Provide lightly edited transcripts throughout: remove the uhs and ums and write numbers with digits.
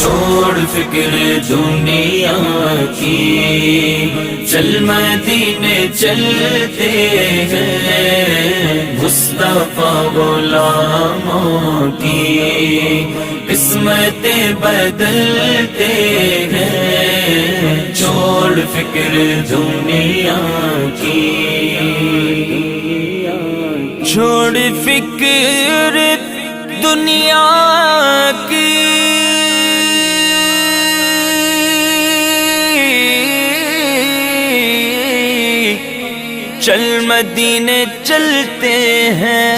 چھوڑ فکر دنیا کی، چل مدینے چلتے ہیں، مصطفیٰ غلاموں کی قسمتیں بدلتے ہیں، چھوڑ فکر دنیا کی، چھوڑ فکر دنیا کی، چل مدینے چلتے ہیں،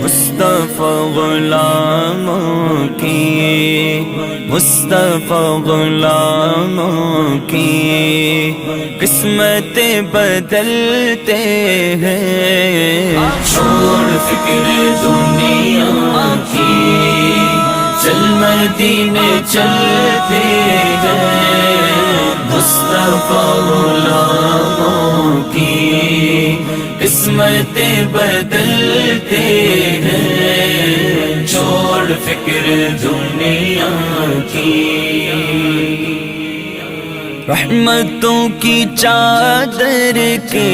مصطفیٰ غلاموں کی، مصطفیٰ غلاموں کی قسمتیں بدلتے ہیں، چھوڑ فکر دنیا کی، چل مدینے چلتے ہیں، مصطفیٰ غلاموں کی قسمتیں بدلتے ہیں، چھوڑ فکر دنیا کی، رحمتوں کی چادر کے